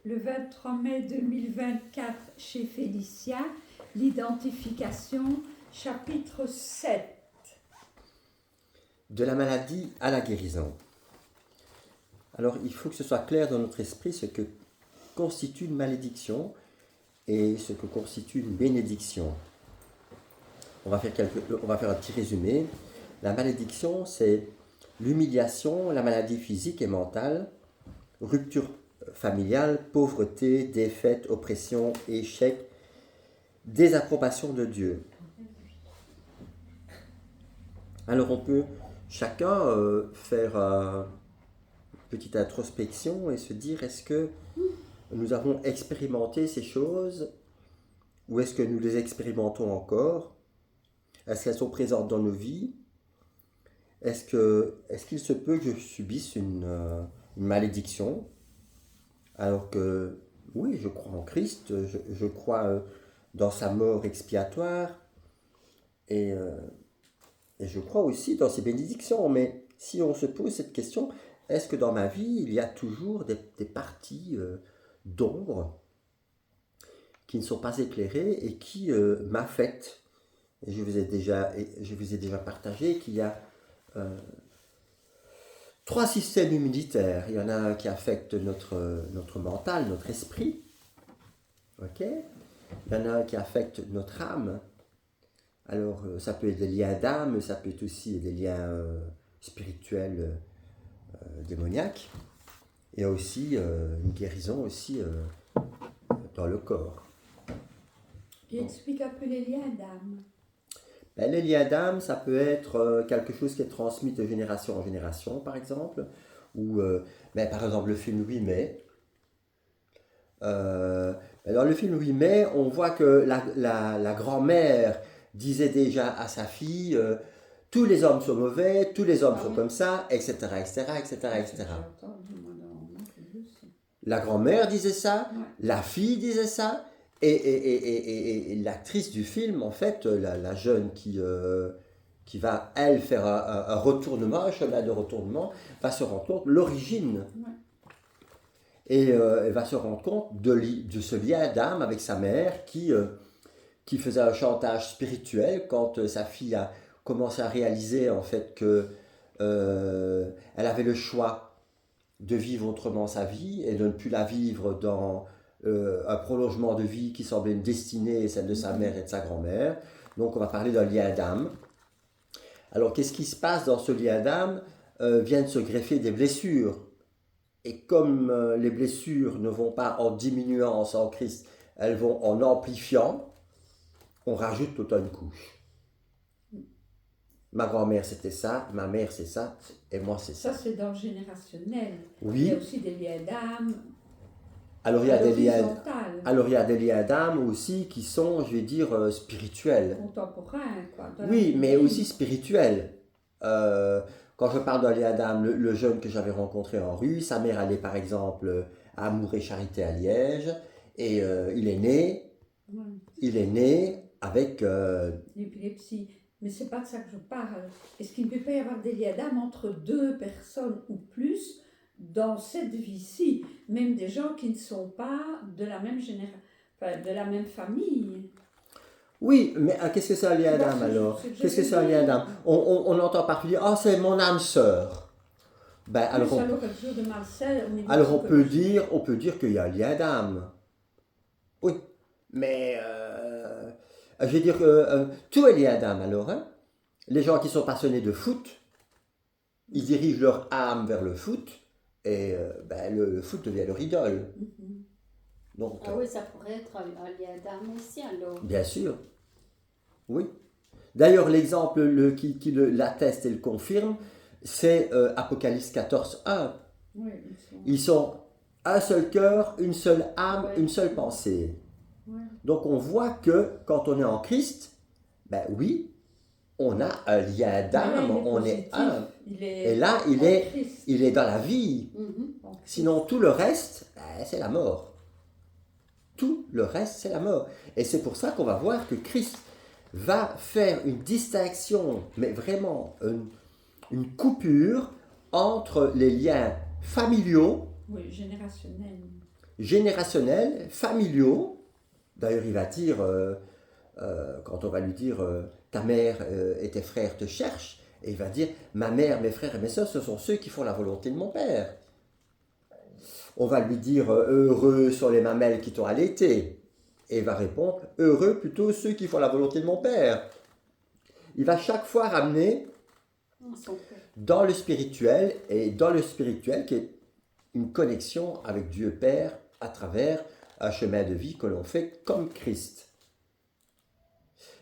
le 23 mai 2024 chez Félicia, l'identification, chapitre 7. De la maladie à la guérison. Alors, il faut que ce soit clair dans notre esprit ce que constitue une malédiction et ce que constitue une bénédiction. On va faire un petit résumé. La malédiction, c'est l'humiliation, la maladie physique et mentale, rupture familiale, pauvreté, défaite, oppression, échec, désapprobation de Dieu. Alors on peut chacun faire une petite introspection et se dire, est-ce que nous avons expérimenté ces choses ou est-ce que nous les expérimentons encore? Est-ce qu'elles sont présentes dans nos vies? Est-ce qu'il se peut que je subisse une malédiction alors que, oui, je crois en Christ, je crois dans sa mort expiatoire et je crois aussi dans ses bénédictions. Mais si on se pose cette question, est-ce que dans ma vie, il y a toujours des parties d'ombre qui ne sont pas éclairées et qui m'affectent? Et je vous ai déjà partagé qu'il y a 3 systèmes immunitaires. Il y en a un qui affecte notre mental, notre esprit. Ok? Il y en a un qui affecte notre âme. Alors, ça peut être des liens d'âme, ça peut être aussi des liens spirituels démoniaques. Il y a aussi une guérison aussi dans le corps. Qui explique un peu les liens d'âme. Ben, les liens d'âme, ça peut être quelque chose qui est transmis de génération en génération, par exemple. Ou, par exemple, le film 8 mai. Dans le film 8 mai, on voit que la grand-mère disait déjà à sa fille tous les hommes sont mauvais, tous les hommes sont comme ça, etc., etc., etc., etc. La grand-mère disait ça, la fille disait ça, et l'actrice du film, en fait, la jeune qui va, elle, faire un retournement, un chemin de retournement, va se rendre compte de l'origine. Et elle va se rendre compte de ce lien d'âme avec sa mère qui faisait un chantage spirituel quand sa fille a commencé à réaliser, en fait, que elle avait le choix de vivre autrement sa vie et de ne plus la vivre dans un prolongement de vie qui semblait une destinée, celle de sa mère et de sa grand-mère. Donc on va parler d'un lien d'âme. Alors qu'est-ce qui se passe dans ce lien d'âme? Viennent se greffer des blessures. Et comme les blessures ne vont pas en diminuant en Christ, elles vont en amplifiant, on rajoute toute une couche. Ma grand-mère c'était ça, ma mère c'est ça, et moi c'est ça. Ça c'est dans le générationnel. Oui. Il y a aussi des liens d'âme. Alors il y a des liens d'âme aussi qui sont, je vais dire, spirituels. Contemporains, quoi. Oui, mais aussi spirituels. Quand je parle d'un lien d'âme, le jeune que j'avais rencontré en rue, sa mère allait par exemple à Amour et Charité à Liège, et il est né avec l'épilepsie. Mais c'est pas de ça que je parle. Est-ce qu'il ne peut pas y avoir des liens d'âme entre 2 personnes ou plus dans cette vie-ci, même des gens qui ne sont pas de la même de la même famille? Oui, mais qu'est-ce que c'est un lien d'âme alors? Qu'est-ce que c'est un lien d'âme? On entend parfois dire, ah, c'est mon âme sœur. Ben, alors on peut dire qu'il y a un lien d'âme. Oui, mais je vais dire que tout est lié d'âme alors. Hein? Les gens qui sont passionnés de foot, ils dirigent leur âme vers le foot et le foot devient leur idole. Donc, oui, ça pourrait être un lien d'âme aussi alors. Bien sûr, oui. D'ailleurs, l'exemple qui l'atteste et le confirme, c'est Apocalypse 14, 1. Oui, ils sont un seul cœur, une seule âme, une seule pensée. Ouais. Donc on voit que quand on est en Christ, ben oui, on a un lien d'âme, on est un. Et là, il est dans la vie. Sinon, tout le reste, c'est la mort. Tout le reste, c'est la mort. Et c'est pour ça qu'on va voir que Christ va faire une distinction, mais vraiment une coupure entre les liens familiaux, générationnels, familiaux. D'ailleurs, il va dire, quand on va lui dire ta mère et tes frères te cherchent, et il va dire ma mère, mes frères et mes soeurs, ce sont ceux qui font la volonté de mon père. On va lui dire heureux sont les mamelles qui t'ont allaité. Et il va répondre heureux plutôt ceux qui font la volonté de mon père. Il va chaque fois ramener dans le spirituel, et dans le spirituel qui est une connexion avec Dieu Père à travers un chemin de vie que l'on fait comme Christ.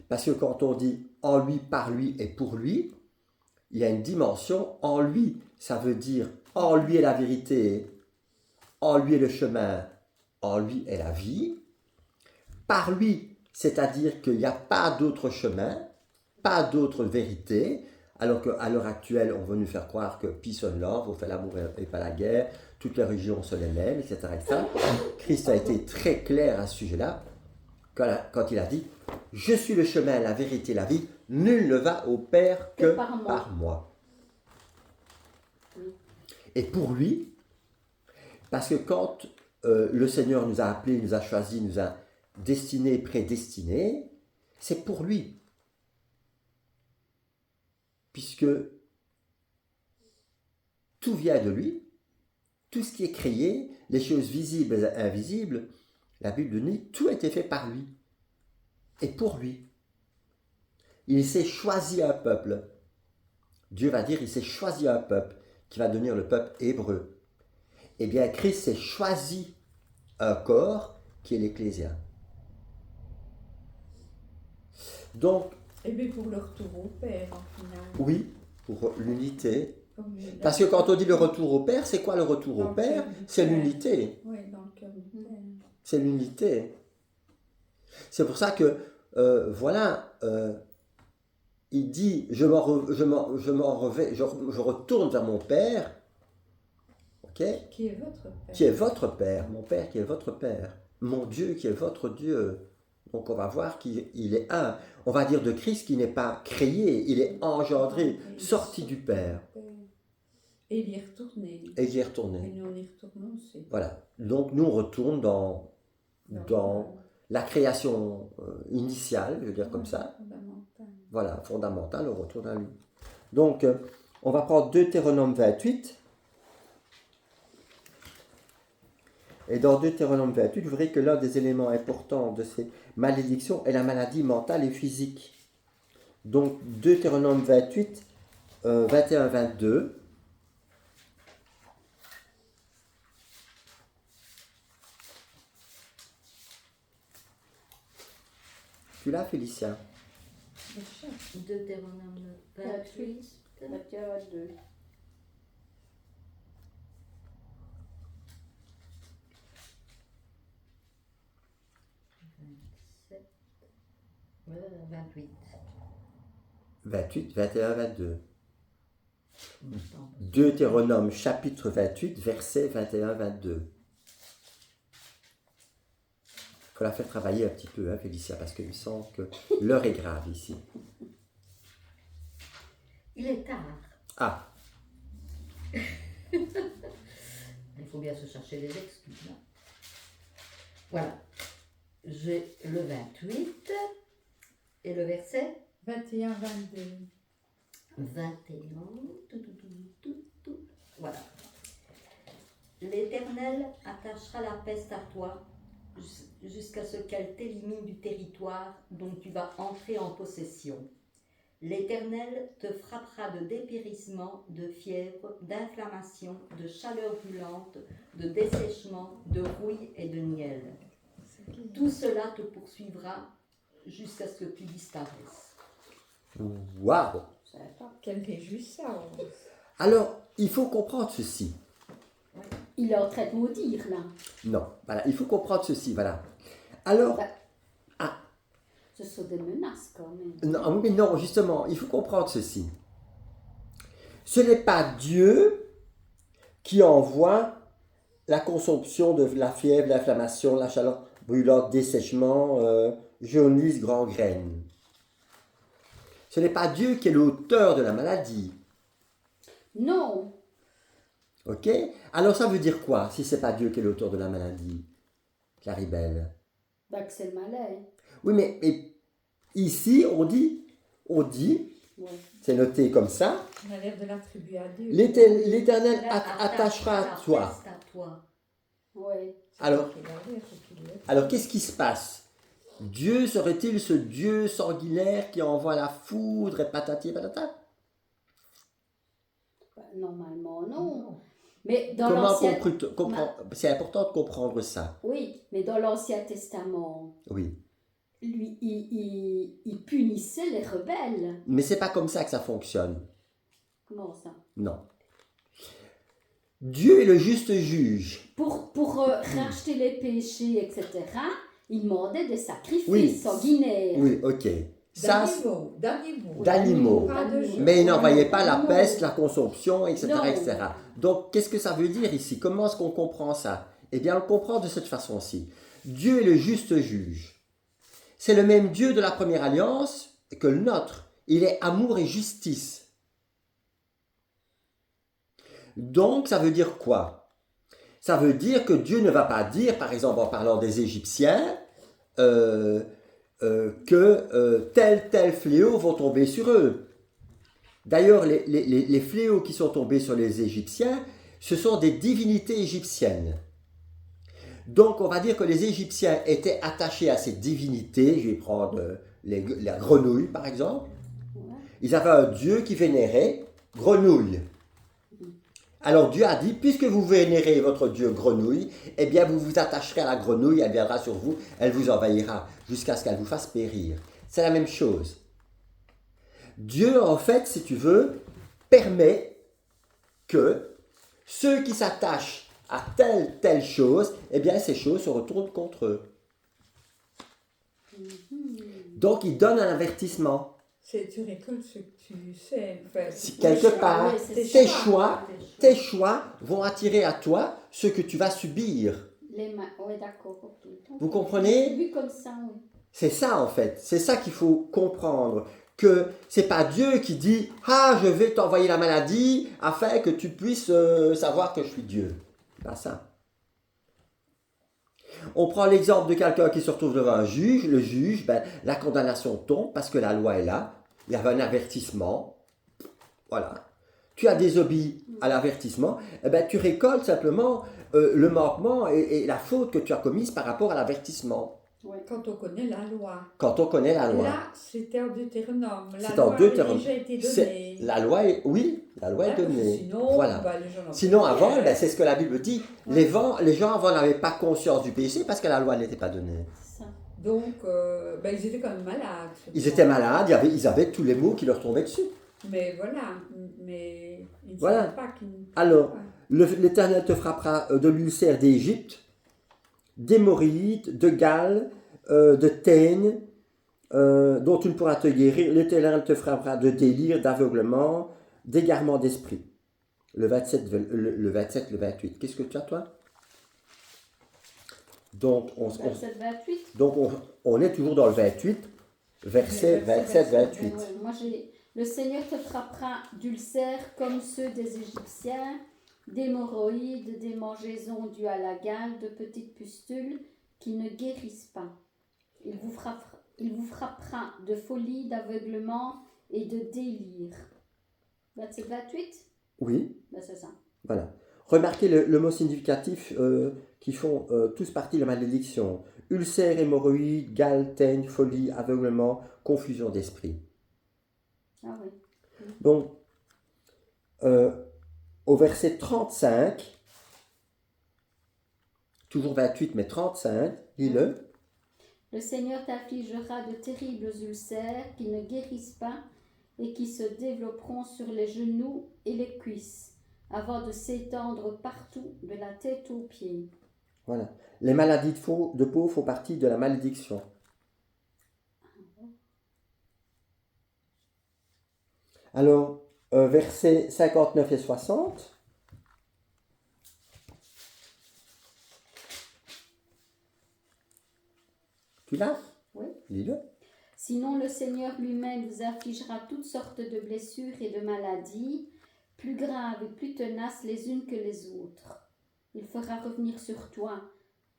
Parce que quand on dit en lui, par lui et pour lui, il y a une dimension en lui. Ça veut dire en lui est la vérité, en lui est le chemin, en lui est la vie. Par lui, c'est-à-dire qu'il n'y a pas d'autre chemin, pas d'autre vérité, alors qu'à l'heure actuelle, on veut nous faire croire que peace and love, on fait l'amour et pas la guerre, toutes les religions sont les mêmes, etc., etc. Christ a été très clair à ce sujet-là, quand il a dit « Je suis le chemin, la vérité, la vie, nul ne va au Père que par moi. » Et pour lui, parce que quand le Seigneur nous a appelés, nous a choisis, nous a destinés, prédestinés, c'est pour lui. Puisque tout vient de lui, tout ce qui est créé, les choses visibles et invisibles, la Bible nous dit, tout a été fait par lui et pour lui. Il s'est choisi un peuple. Dieu va dire, il s'est choisi un peuple qui va devenir le peuple hébreu. Eh bien, Christ s'est choisi un corps qui est l'Ecclésia. Donc, et bien pour le retour au Père, en final. Oui, pour l'unité. Parce que quand on dit le retour au Père, c'est quoi le retour au Père? C'est l'unité. Oui, dans le cœur du Père. C'est l'unité. C'est pour ça que, il dit, je retourne vers mon Père, okay? Qui est votre Père. Qui est votre Père, mon Père qui est votre Père, mon Dieu qui est votre Dieu. Donc on va voir qu'il est un. On va dire de Christ qu'il n'est pas créé, il est engendré, sorti du Père. Et il y est retourné. Et il y est retourné. Et nous on y retourne aussi. Voilà. Donc nous on retourne dans la création initiale, je veux dire comme ça. Voilà, fondamentale, on retourne à lui. Donc on va prendre Deutéronome 28. Et dans Deutéronome 28, vous verrez que l'un des éléments importants de ces malédictions est la maladie mentale et physique. Donc Deutéronome 28, 21-22. Tu l'as, Félicia? Deutéronome 28, 21-22. Voilà, 28. 28, 21, 22. Deutéronome chapitre 28, versets 21, 22. Il faut la faire travailler un petit peu, hein, Félicia, parce qu'il me semble que l'heure est grave ici. Il est tard. Ah. Il faut bien se chercher des excuses. Hein. Voilà. J'ai le 28 et le verset 21-22. 21. Voilà. L'Éternel attachera la peste à toi jusqu'à ce qu'elle t'élimine du territoire dont tu vas entrer en possession. L'Éternel te frappera de dépérissement, de fièvre, d'inflammation, de chaleur brûlante, de dessèchement, de rouille et de nielle. Tout cela te poursuivra jusqu'à ce que tu disparaisses. Waouh! Quelle réjouissance! Alors, il faut comprendre ceci. Il est en train de maudire, là. Non, voilà, il faut comprendre ceci, voilà. Alors, Ce sont des menaces, quand même. non, mais non, justement, il faut comprendre ceci. Ce n'est pas Dieu qui envoie la consomption de la fièvre, l'inflammation, la chaleur brûlante, dessèchement, jaunisse, gangrène. Ce n'est pas Dieu qui est l'auteur de la maladie. Non. Ok? Alors ça veut dire quoi, si ce n'est pas Dieu qui est l'auteur de la maladie? Claribel? Bah, que c'est le malais. Oui, mais ici, on dit, Ouais. c'est noté comme ça, On a l'air de l'attribuer à Dieu. l'Éternel Là, attachera la à toi. peste à toi. Ouais. C'est Alors- qu'il a l'air, c'est qu'il l'est. Alors, qu'est-ce qui se passe? Dieu serait-il ce Dieu sanguinaire qui envoie la foudre et patati et patata? Bah, normalement, non. Mais dans Comment l'Ancien... comprendre? C'est important de comprendre ça. Oui, mais dans l'Ancien Testament, Oui. lui, il punissait les rebelles. Mais c'est pas comme ça que ça fonctionne. Comment ça? Non. Dieu est le juste juge. Pour racheter les péchés, etc., il demandait des sacrifices Oui. sanguinaires. Oui, ok. Ça, D'animaux. d'animaux. Pas de gens. mais il n'envoyait pas la Non. peste, la consomption, etc., Non. etc. Donc, qu'est-ce que ça veut dire ici? Comment est-ce qu'on comprend ça? Eh bien, on le comprend de cette façon-ci. Dieu est le juste juge. C'est le même Dieu de la première alliance que le nôtre. Il est amour et justice. Donc, ça veut dire quoi? Ça veut dire que Dieu ne va pas dire, par exemple en parlant des Égyptiens, que tel fléau vont tomber sur eux. D'ailleurs, les fléaux qui sont tombés sur les Égyptiens, ce sont des divinités égyptiennes. Donc, on va dire que les Égyptiens étaient attachés à ces divinités. Je vais prendre la grenouille, par exemple. Ouais. Ils avaient un dieu qui vénérait grenouille. Alors Dieu a dit, puisque vous vénérez votre dieu grenouille, eh bien vous vous attacherez à la grenouille, elle viendra sur vous, elle vous envahira jusqu'à ce qu'elle vous fasse périr. C'est la même chose. Dieu, en fait, si tu veux, permet que ceux qui s'attachent à telle chose, eh bien ces choses se retournent contre eux. Donc il donne un avertissement. Tu récoltes ce que tu sais. Enfin, Si c'est- quelque Oui, part, oui, c'est tes ça. choix, tes choix vont attirer à toi ce que tu vas subir. Oui, d'accord. Ok. Vous comprenez? C'est vu comme ça, oui. C'est ça en fait, c'est ça qu'il faut comprendre. Que c'est pas Dieu qui dit ah je vais t'envoyer la maladie afin que tu puisses savoir que je suis Dieu. C'est pas ça. On prend l'exemple de quelqu'un qui se retrouve devant un juge. Le juge, ben, la condamnation tombe parce que la loi est là. Il y avait un avertissement. Voilà. Tu as désobéi à l'avertissement. Eh ben, tu récoltes simplement le manquement et la faute que tu as commise par rapport à l'avertissement. Quand on connaît la loi. Quand on connaît la loi. Là, c'était en Deutéronome. La C'est loi en Deutéronome. a déjà été C'est- donnée. La loi est, oui, la loi Ouais, est parce que donnée. Sinon, Voilà. bah, les gens n'ont Sinon, pas avant, fait. ben, c'est ce que la Bible dit. Ouais. Les gens avant n'avaient pas conscience du péché parce que la loi n'était pas donnée. C'est ça. Donc, bah, ils étaient quand même malades. Ils étaient malades, ils avaient tous les maux qui leur tombaient dessus. Mais voilà, mais ils ne Voilà. savaient pas qu'ils... Alors, Ouais. l'Éternel te frappera de l'ulcère d'Égypte, d'hémorroïdes, de gale, de teigne, dont tu ne pourras te guérir. L'Éternel te frappera de délire, d'aveuglement, d'égarement d'esprit. Le 27, le 28. Qu'est-ce que tu as, toi? Donc, Verset 28. on est toujours dans le 28, verset 27-28. Ouais, moi, le Seigneur te frappera d'ulcères comme ceux des Égyptiens, d'hémorroïdes, des mangeaisons dues à la gale, de petites pustules qui ne guérissent pas. Il vous frappera de folie, d'aveuglement et de délire. Verset 28? Oui, Ben, c'est ça. voilà. Remarquez le mot significatif qui font tous partie de la malédiction. Ulcère, hémorroïde, gale, teigne, folie, aveuglement, confusion d'esprit. Ah oui. Donc, au verset 35, toujours 28 mais 35, lis-le. Le Seigneur t'affligera de terribles ulcères qui ne guérissent pas et qui se développeront sur les genoux et les cuisses, avant de s'étendre partout, de la tête aux pieds. Voilà. Les maladies de peau font partie de la malédiction. Alors, versets 59 et 60. Tu l'as? Oui. Lis-le. Sinon, le Seigneur lui-même vous affligera toutes sortes de blessures et de maladies, plus graves et plus tenaces les unes que les autres. Il fera revenir sur toi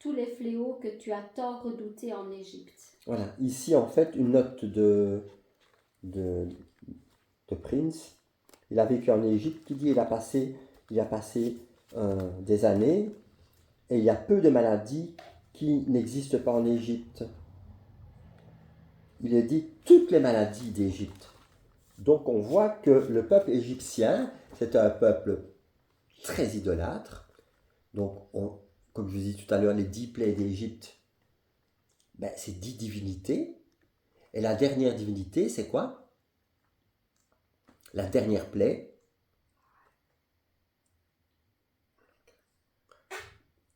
tous les fléaux que tu as tant redoutés en Égypte. Voilà, ici en fait une note de Prince. Il a vécu en Égypte, qui dit il a passé des années et il y a peu de maladies qui n'existent pas en Égypte. Il est dit toutes les maladies d'Égypte. Donc on voit que le peuple égyptien, c'est un peuple très idolâtre. Donc, comme je vous dis tout à l'heure, les 10 plaies d'Égypte, ben, c'est 10 divinités. Et la dernière divinité, c'est quoi? La dernière plaie.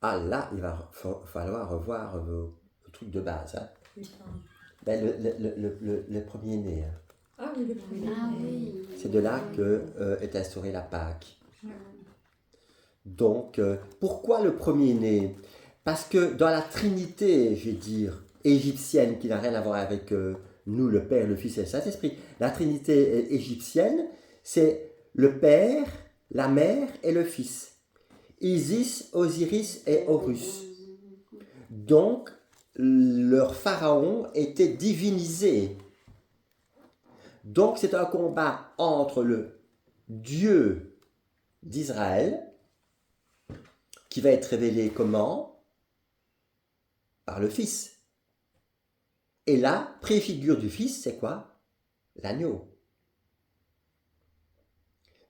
Ah là, il va falloir revoir le truc de base. Hein. Ben, le premier-né. Hein. Ah oui, le premier. Ah oui. C'est de là est instaurée la Pâque. Donc, pourquoi le premier-né? Parce que dans la Trinité, je vais dire, égyptienne, qui n'a rien à voir avec nous, le Père, le Fils et le Saint-Esprit, la Trinité égyptienne, c'est le Père, la Mère et le Fils. Isis, Osiris et Horus. Donc, leur pharaon était divinisé. Donc, c'est un combat entre le Dieu d'Israël, qui va être révélé comment? Par le Fils. Et la préfigure du Fils, c'est quoi? L'agneau.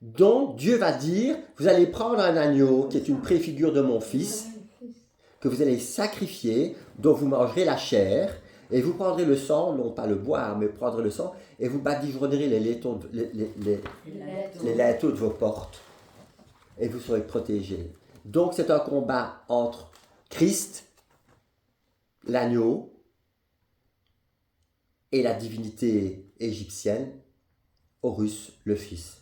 Donc, Dieu va dire, vous allez prendre un agneau, qui est une préfigure de mon Fils, que vous allez sacrifier, dont vous mangerez la chair, et vous prendrez le sang, non pas le boire, mais prendrez le sang, et vous badigeonnerez les linteaux de vos portes, et vous serez protégés. Donc c'est un combat entre Christ, l'agneau, et la divinité égyptienne, Horus, le Fils.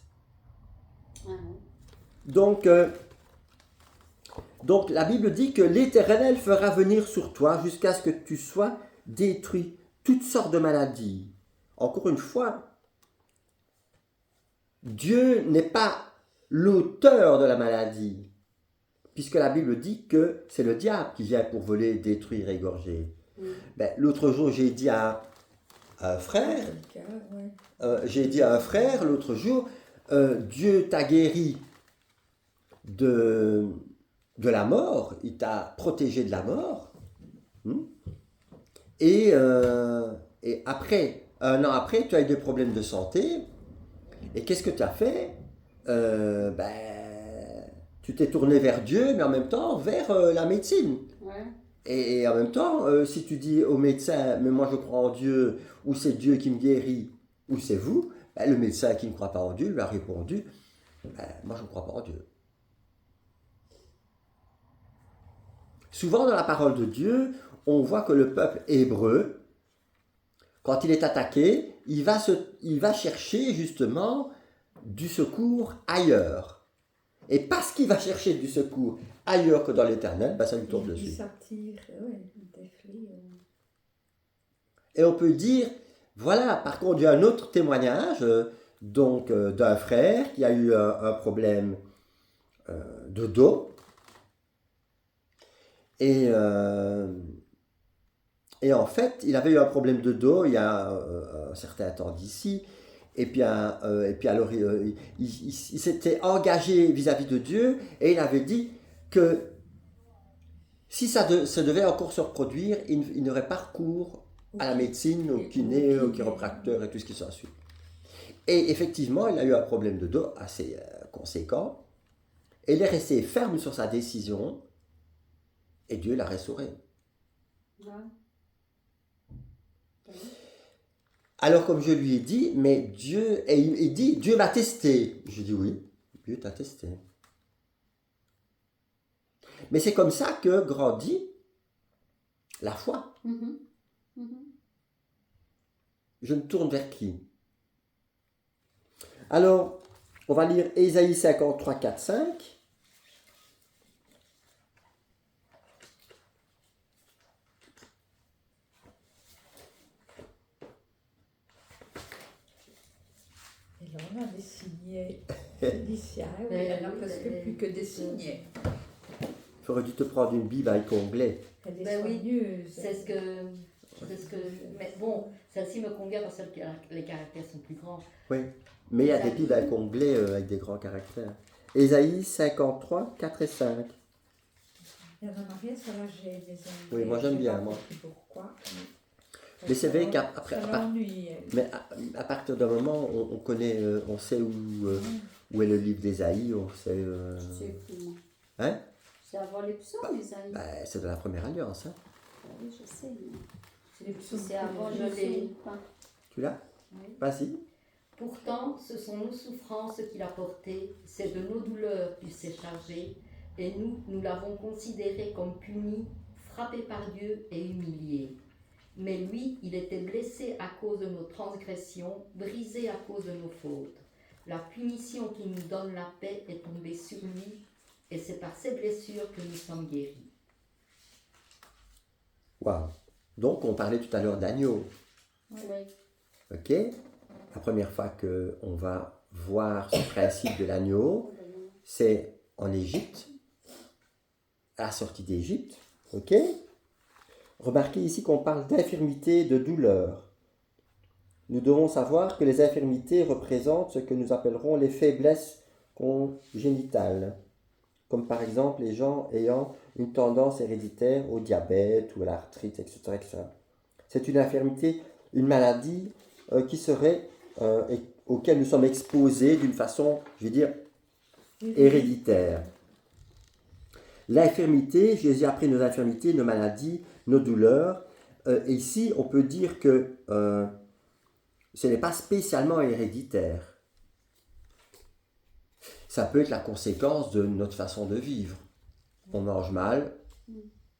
Donc la Bible dit que l'Éternel fera venir sur toi jusqu'à ce que tu sois détruit, toutes sortes de maladies. Encore une fois, Dieu n'est pas l'auteur de la maladie, puisque la Bible dit que c'est le diable qui vient pour voler, détruire, égorger. Ben, l'autre jour, j'ai dit à un frère, l'autre jour, Dieu t'a guéri de la mort, il t'a protégé de la mort. Et après, un an après, tu as eu des problèmes de santé. Et qu'est-ce que tu as fait? Tu t'es tourné vers Dieu, mais en même temps vers la médecine. Ouais. Et en même temps, si tu dis au médecin, mais moi je crois en Dieu, ou c'est Dieu qui me guérit, ou c'est vous, le médecin qui ne croit pas en Dieu lui a répondu, moi je ne crois pas en Dieu. Souvent dans la parole de Dieu, on voit que le peuple hébreu, quand il est attaqué, il va chercher justement du secours ailleurs. Et parce qu'il va chercher du secours ailleurs que dans l'Éternel, ça lui tombe dessus. Et on peut dire, voilà, par contre, il y a un autre témoignage d'un frère qui a eu un problème de dos. Et en fait, il avait eu un problème de dos il y a un certain temps d'ici. Et puis alors, il s'était engagé vis-à-vis de Dieu et il avait dit que si ça devait encore se reproduire, il n'aurait pas recours à la médecine, au kiné, au chiropracteur et tout ce qui s'ensuit. Et effectivement, il a eu un problème de dos assez conséquent. Et il est resté ferme sur sa décision et Dieu l'a restauré. Ouais. Alors comme je lui ai dit, mais Dieu, et il dit, Dieu m'a testé. Je dis oui, Dieu t'a testé. Mais c'est comme ça que grandit la foi. Je me tourne vers qui? Alors, on va lire Ésaïe 53, 4, 5. Et là, on a des signets. Félicia, oui, il n'y en a presque plus que des signets. Il aurait dû te prendre une Bible avec onglet. Elle est Ben oui, soigneuse. C'est ce que. Mais bon, celle-ci me convient parce que les caractères sont plus grands. Oui, mais il y a des Ésaïe. Bibles avec onglet avec des grands caractères. Ésaïe 53, 4 et 5. Il y en a Maria, ça là, j'ai des Oui, moi, j'aime j'ai bien, pas moi. compris pourquoi. Mais c'est vrai qu'après- Ça l'ennuie, elle. Mais à partir d'un moment, on connaît, on sait où est le livre d'Ésaïe, on sait... Je sais plus, moi. Hein? C'est avant les psaumes, les amis. C'est de la première alliance. Hein? Oui, je sais. Mais... C'est les psaumes C'est avant je les l'ai. psaumes. Pas. Tu l'as? Oui. Vas-y. Pourtant, ce sont nos souffrances qu'il a portées, c'est de nos douleurs qu'il s'est chargé, et nous l'avons considéré comme puni, frappé par Dieu et humilié. Mais lui, il était blessé à cause de nos transgressions, brisé à cause de nos fautes. La punition qui nous donne la paix est tombée sur lui, et c'est par ses blessures que nous sommes guéris. Waouh. Donc, on parlait tout à l'heure d'agneau. Oui. Ok? La première fois qu'on va voir ce principe de l'agneau, c'est en Égypte, à la sortie d'Égypte. Ok? Remarquez ici qu'on parle d'infirmité, de douleur. Nous devons savoir que les infirmités représentent ce que nous appellerons les faiblesses congénitales, comme par exemple les gens ayant une tendance héréditaire au diabète ou à l'arthrite, etc., etc. C'est une infirmité, une maladie qui serait auquel nous sommes exposés d'une façon, je vais dire, héréditaire. L'infirmité, Jésus a pris nos infirmités, nos maladies, nos douleurs. Et ici, on peut dire que ce n'est pas spécialement héréditaire. Ça peut être la conséquence de notre façon de vivre. On mange mal,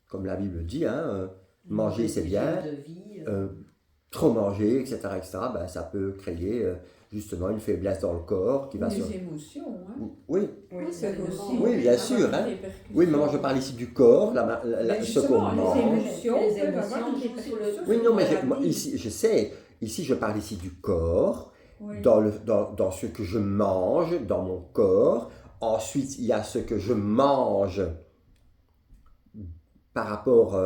comme la Bible dit, hein, manger c'est bien, De vie, trop manger, etc., ben, ça peut créer justement une faiblesse dans le corps qui va se... Les émotions, hein. Oui, oui, C'est évidemment. aussi. Oui, bien sûr, hein. Oui, mais moi je parle ici du corps, Mais ce qu'on justement, les mange. émotions Les peuvent émotions avoir des jouent sur le- répercussions Oui, sur non, mais la moi, maladie. ici, je sais, ici je parle ici du corps, Oui. dans ce que je mange, dans mon corps. Ensuite, il y a ce que je mange par rapport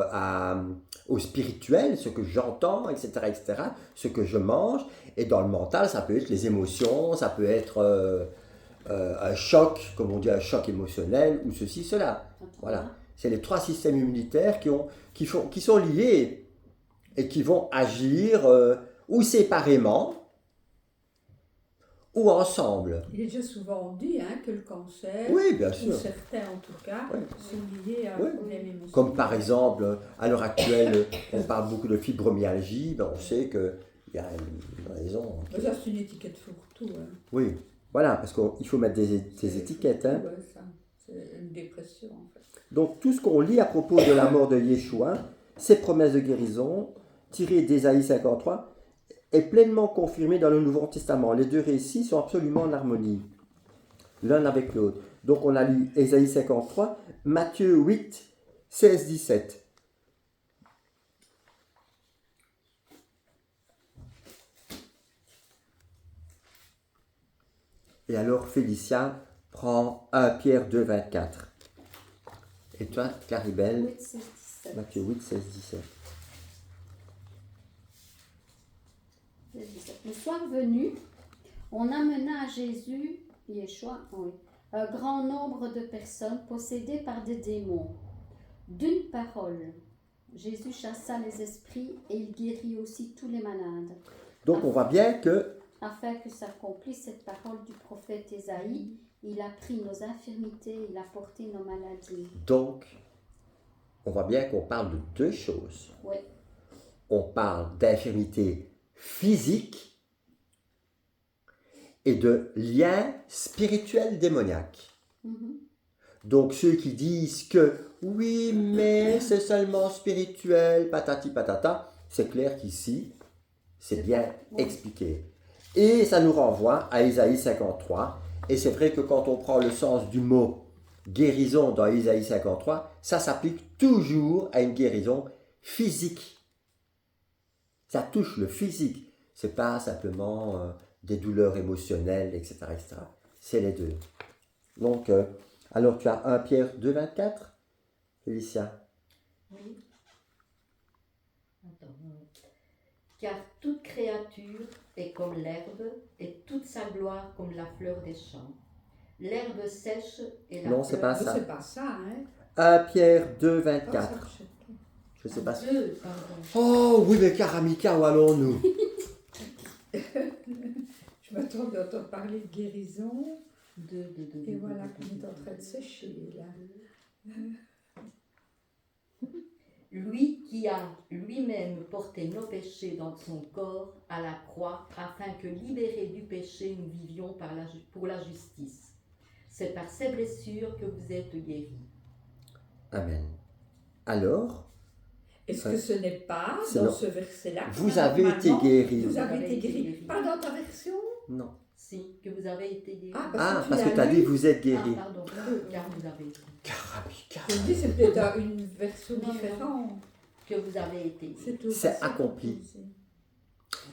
au spirituel, ce que j'entends, etc., etc., ce que je mange. Et dans le mental, ça peut être les émotions, ça peut être un choc, comme on dit, un choc émotionnel, ou ceci, cela. Voilà. C'est les trois systèmes immunitaires qui sont liés et qui vont agir ou séparément ou ensemble. Il est déjà souvent dit hein, que le cancer, Oui, bien ou sûr. certains en tout cas, Oui. sont liés à Oui. un problème émotionnel. Comme par exemple, à l'heure actuelle, on parle beaucoup de fibromyalgie, ben on sait qu'il y a une raison. Mais ça, c'est une étiquette fourre-tout. Hein. Oui, voilà, parce qu'il faut mettre des étiquettes. Hein. Ouais, ça. C'est une dépression en fait. Donc tout ce qu'on lit à propos de la mort de Yeshua, ses promesses de guérison, tirées d'Ésaïe 53, est pleinement confirmé dans le Nouveau Testament. Les deux récits sont absolument en harmonie, l'un avec l'autre. Donc on a lu Ésaïe 53, Matthieu 8, 16, 17. Et alors Félicia prend 1 Pierre 2, 24. Et toi, Claribel, 8, 6, 17. Matthieu 8, 16, 17. Le soir venu, on amena à Jésus, Yeshua, oui, un grand nombre de personnes possédées par des démons. D'une parole, Jésus chassa les esprits et il guérit aussi tous les malades. Donc on voit bien que Afin que s'accomplisse cette parole du prophète Ésaïe, il a pris nos infirmités, il a porté nos maladies. Donc, on voit bien qu'on parle de deux choses. Oui, On parle d'infirmité physique et de lien spirituel démoniaque. Donc, ceux qui disent que oui, mais c'est seulement spirituel, patati patata, c'est clair qu'ici, c'est bien expliqué. Et ça nous renvoie à Ésaïe 53. Et c'est vrai que quand on prend le sens du mot guérison dans Ésaïe 53, ça s'applique toujours à une guérison physique. Ça touche le physique. C'est pas simplement des douleurs émotionnelles, etc., etc. C'est les deux. Donc, alors tu as 1 Pierre 2, 24, Félicia. Oui. Car toute créature est comme l'herbe, et toute sa gloire comme la fleur des champs. L'herbe sèche et la Non, c'est pas fleur... ça. C'est pas ça, hein. 1 Pierre 2, Ah, ça, 24. Je sais pas si... Deux, pardon. Oh oui, mais Karamika, où allons-nous? Je m'attendais à entendre parler de guérison. Deux. Et voilà qu'on est en train de sécher, là. Lui qui a lui-même porté nos péchés dans son corps à la croix, afin que, libérés du péché, nous vivions pour la justice. C'est par ses blessures que vous êtes guéris. Amen. Alors, Est-ce que ce n'est pas C'est dans non. ce verset-là vous que avez été normalement, guéris. Vous avez été guéri. Pas dans ta version? Non. Si, que vous avez été guéris. Ah, parce l'as que tu as lu. dit vous êtes guéri. Ah, pardon, car vous avez été. Karamika. Je me dis, c'est peut-être dans une version Non, non. différente. Que vous avez été guéris. C'est tout. C'est accompli.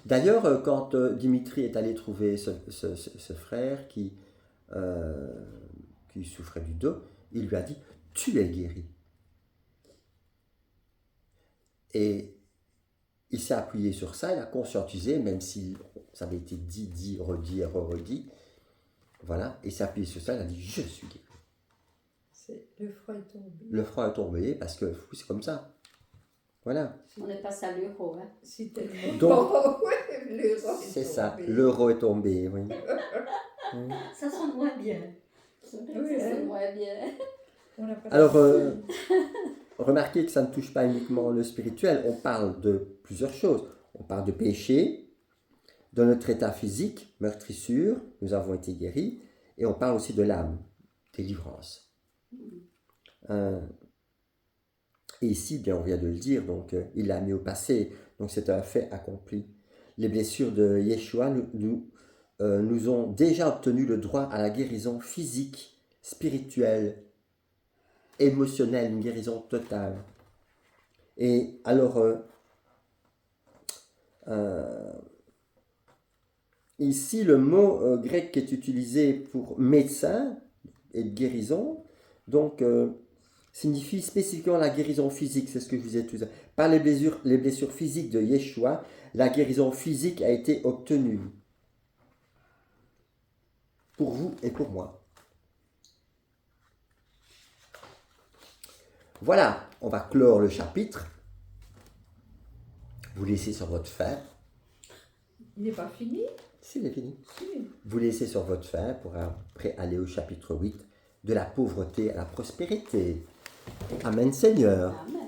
D'ailleurs, quand Dimitri est allé trouver ce frère qui souffrait du dos, il lui a dit « Tu es guéri ». Et il s'est appuyé sur ça, il a conscientisé, même si ça avait été dit, redit. Voilà, il s'est appuyé sur ça, il a dit « Je suis guéri ». Le froid est tombé. Le froid est tombé parce que c'est comme ça. Voilà, On n'est pas à l'euro, hein. C'est tellement... Donc, Oh, ouais, l'euro est c'est ça, tombé. l'euro est tombé, oui. Ça sonne moins bien. C'est hein. moins bien. On n'a pas Alors, de- remarquez que ça ne touche pas uniquement le spirituel, on parle de plusieurs choses. On parle de péché, de notre état physique, meurtrissure, nous avons été guéris, et on parle aussi de l'âme, délivrance. Et ici, bien, on vient de le dire, donc il l'a mis au passé, donc c'est un fait accompli. Les blessures de Yeshua nous ont déjà obtenu le droit à la guérison physique, spirituelle, émotionnelle, une guérison totale. Et alors, ici, le mot grec qui est utilisé pour médecin et de guérison, donc signifie spécifiquement la guérison physique, c'est ce que je vous ai dit. Par les blessures physiques de Yeshua, la guérison physique a été obtenue. Pour vous et pour moi. Voilà, on va clore le chapitre. Vous laissez sur votre feuille. Il n'est pas fini? Si, il est fini. Si. Vous laissez sur votre feuille pour après aller au chapitre 8, de la pauvreté à la prospérité. Amen Seigneur. Amen.